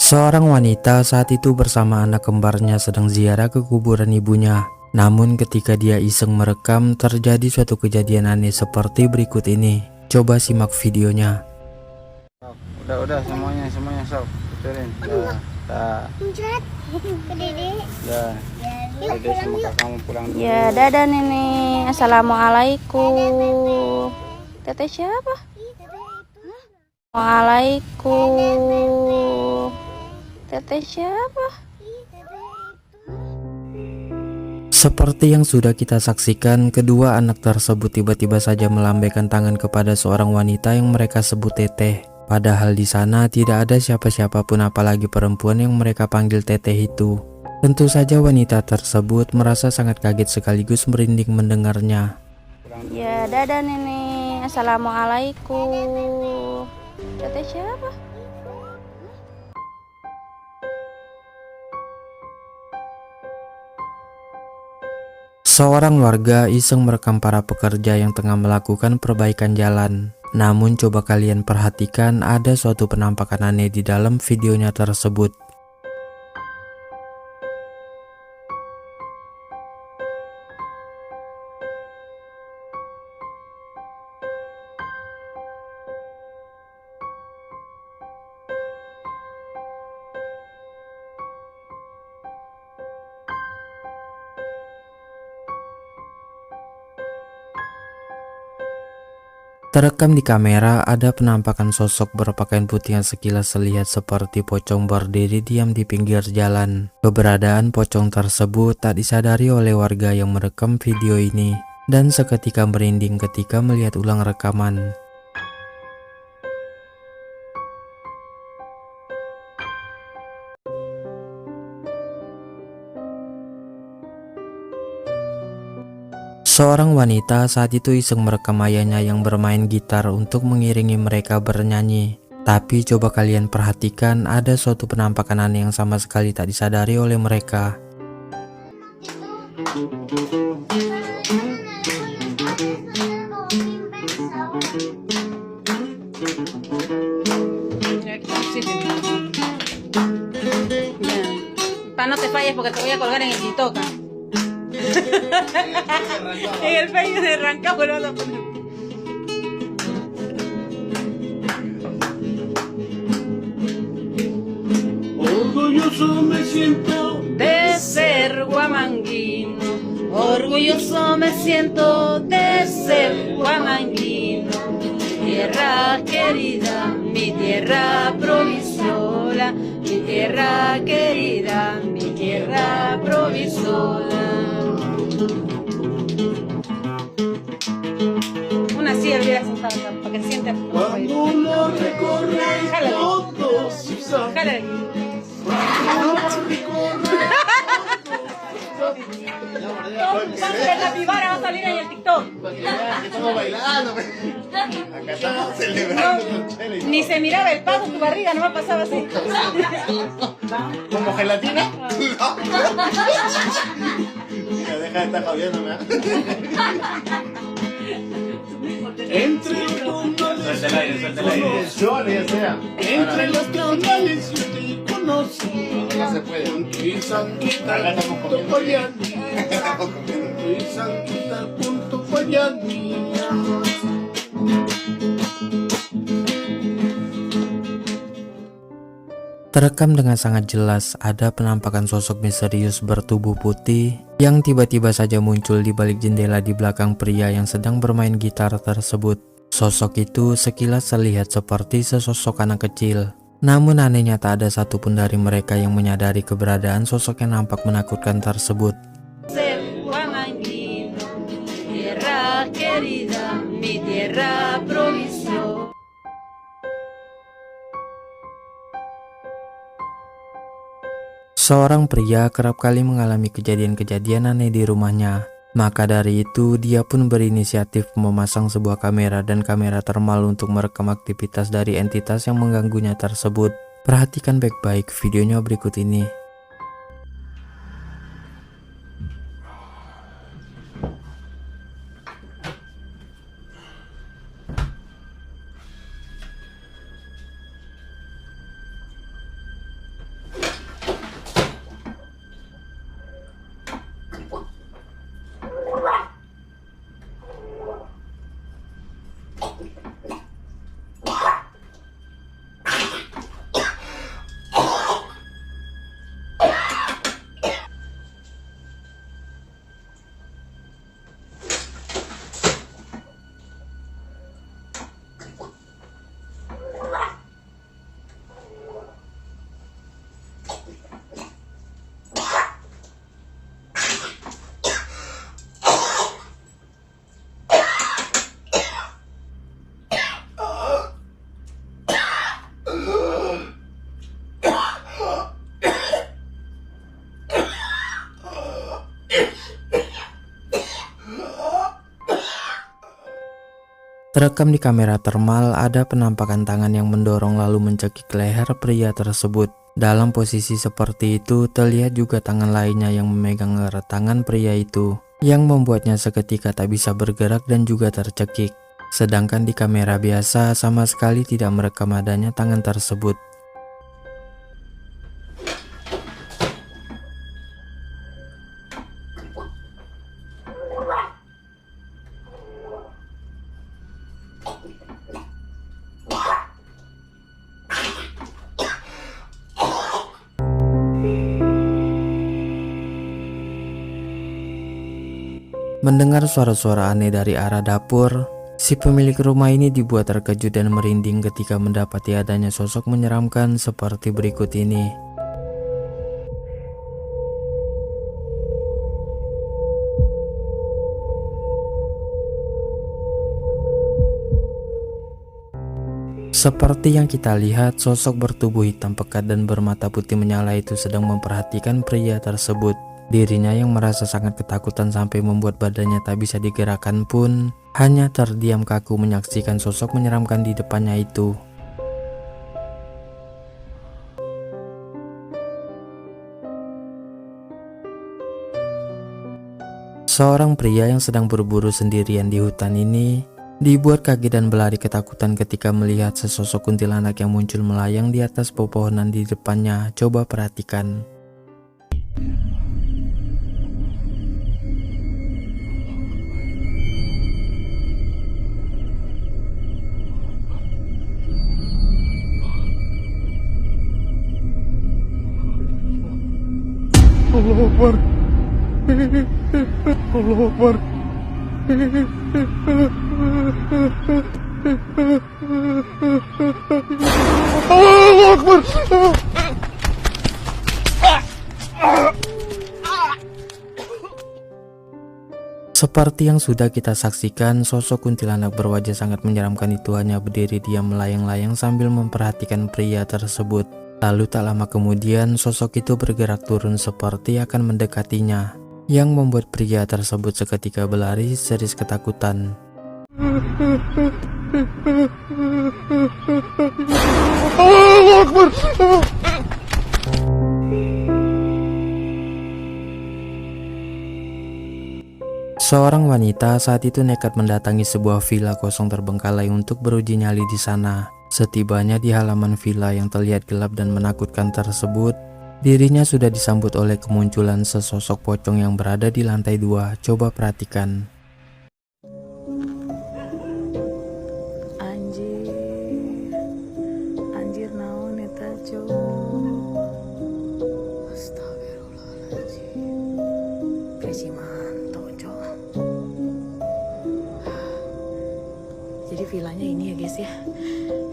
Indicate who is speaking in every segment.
Speaker 1: Seorang wanita saat itu bersama anak kembarnya sedang ziarah ke kuburan ibunya. Namun ketika dia iseng merekam, terjadi suatu kejadian aneh seperti berikut ini. Coba simak videonya.
Speaker 2: Udah semuanya sob, puterin. Dah. Dede sama kakakmu pulang dulu.
Speaker 3: Ya, dadah nenek. Assalamualaikum. Teteh siapa? Waalaikumsalam. Teteh siapa?
Speaker 1: Seperti yang sudah kita saksikan, kedua anak tersebut tiba-tiba saja melambaikan tangan kepada seorang wanita yang mereka sebut Teteh. Padahal di sana tidak ada siapa-siapa pun, apalagi perempuan yang mereka panggil Teteh itu. Tentu saja wanita tersebut merasa sangat kaget sekaligus merinding mendengarnya.
Speaker 3: Ya, dadah nenek. Assalamualaikum. Teteh siapa?
Speaker 1: Seorang warga iseng merekam para pekerja yang tengah melakukan perbaikan jalan. Namun coba kalian perhatikan, ada suatu penampakan aneh di dalam videonya tersebut. Terekam di kamera, ada penampakan sosok berpakaian putih yang sekilas terlihat seperti pocong berdiri diam di pinggir jalan. Keberadaan pocong tersebut tak disadari oleh warga yang merekam video ini, dan seketika merinding ketika melihat ulang rekaman. Seorang wanita saat itu iseng merekam ayahnya yang bermain gitar untuk mengiringi mereka bernyanyi. Tapi coba kalian perhatikan, ada suatu penampakan aneh yang sama sekali tak disadari oleh mereka.
Speaker 4: No te falles porque te voy a colgar en el TikTok. En el Facebook de Rancagua lo vas a poner.
Speaker 5: Orgulloso me siento
Speaker 4: De ser guamanguino, orgulloso me siento de ser guamanguino. Tierra querida, mi tierra provisoria, mi tierra querida, mi tierra provisoria. Una silla hubiera sentado acá, para que se siente.
Speaker 5: cuando lo recorre todos sus amigos.
Speaker 4: Jálale. La pibara va a salir en el TikTok.
Speaker 5: Estamos bailando. Acá estamos celebrando con Chela.
Speaker 4: Ni se miraba el paso, tu barriga nomás pasaba así.
Speaker 5: ¿Como gelatina? Mira, deja de estar jodiendo, ¿no? Entre los tonales ya sea. Entre los tonales yo te conocí. No se puede. Y Sanquita punto Payani. Y Sanquita punto Payani.
Speaker 1: Terekam dengan sangat jelas, ada penampakan sosok misterius bertubuh putih yang tiba-tiba saja muncul di balik jendela di belakang pria yang sedang bermain gitar tersebut. Sosok itu sekilas terlihat seperti sesosok anak kecil. Namun anehnya tak ada satupun dari mereka yang menyadari keberadaan sosok yang nampak menakutkan tersebut.
Speaker 4: Ser guamanguino, tierra querida, mi tierra provisoria.
Speaker 1: Seorang pria kerap kali mengalami kejadian-kejadian aneh di rumahnya. Maka dari itu, dia pun berinisiatif memasang sebuah kamera dan kamera termal untuk merekam aktivitas dari entitas yang mengganggunya tersebut. Perhatikan baik-baik videonya berikut ini. Terekam di kamera termal ada penampakan tangan yang mendorong lalu mencekik leher pria tersebut. Dalam posisi seperti itu terlihat juga tangan lainnya yang memegang erat tangan pria itu, yang membuatnya seketika tak bisa bergerak dan juga tercekik. Sedangkan di kamera biasa sama sekali tidak merekam adanya tangan tersebut. Mendengar suara-suara aneh dari arah dapur, si pemilik rumah ini dibuat terkejut dan merinding ketika mendapati adanya sosok menyeramkan seperti berikut ini. Seperti yang kita lihat, sosok bertubuh hitam pekat dan bermata putih menyala itu sedang memperhatikan pria tersebut. Dirinya yang merasa sangat ketakutan sampai membuat badannya tak bisa digerakkan pun hanya terdiam kaku menyaksikan sosok menyeramkan di depannya itu. Seorang pria yang sedang berburu sendirian di hutan ini dibuat kaget dan berlari ketakutan ketika melihat sesosok kuntilanak yang muncul melayang di atas pepohonan di depannya. Coba perhatikan.
Speaker 5: Allah Akbar. Allah Akbar. Allah Akbar.
Speaker 1: Seperti yang sudah kita saksikan, sosok kuntilanak berwajah sangat menyeramkan itu hanya berdiri diam melayang-layang sambil memperhatikan pria tersebut. Lalu tak lama kemudian sosok itu bergerak turun seperti akan mendekatinya, yang membuat pria tersebut seketika berlari histeris ketakutan.
Speaker 5: Allah Akbar.
Speaker 1: Seorang wanita saat itu nekat mendatangi sebuah villa kosong terbengkalai untuk beruji nyali di sana. Setibanya di halaman villa yang terlihat gelap dan menakutkan tersebut, dirinya sudah disambut oleh kemunculan sesosok pocong yang berada di lantai 2. Coba perhatikan.
Speaker 4: Anjir naon eta cok. Astagfirullahaladzim. Gaji manto cok. Jadi villanya ini ya guys ya.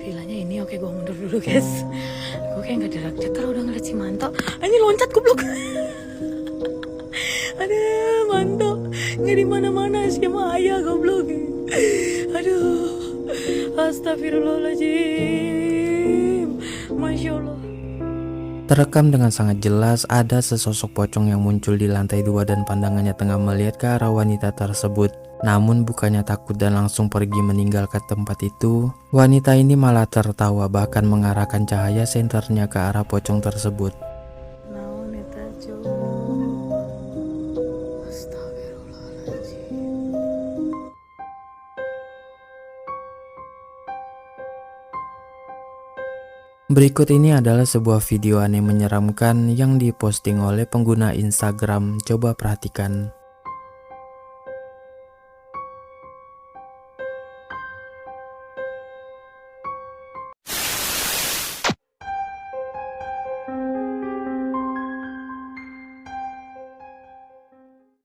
Speaker 4: Villanya ini, oke gue mundur dulu guys. Gue kayak gak gerak kalau udah ngeliat si Manto. Anjir loncat goblok. Aduh Manto nggak di mana-mana sih sama ayah goblok. Aduh, astagfirullahaladzim. Masya Allah.
Speaker 1: Terekam dengan sangat jelas ada sesosok pocong yang muncul di lantai 2 dan pandangannya tengah melihat ke arah wanita tersebut. Namun bukannya takut dan langsung pergi meninggalkan tempat itu, wanita ini malah tertawa bahkan mengarahkan cahaya senternya ke arah pocong tersebut.
Speaker 4: Naon eta cok. Astagfirullahaladzim.
Speaker 1: Berikut ini adalah sebuah video aneh menyeramkan yang diposting oleh pengguna Instagram. Coba perhatikan.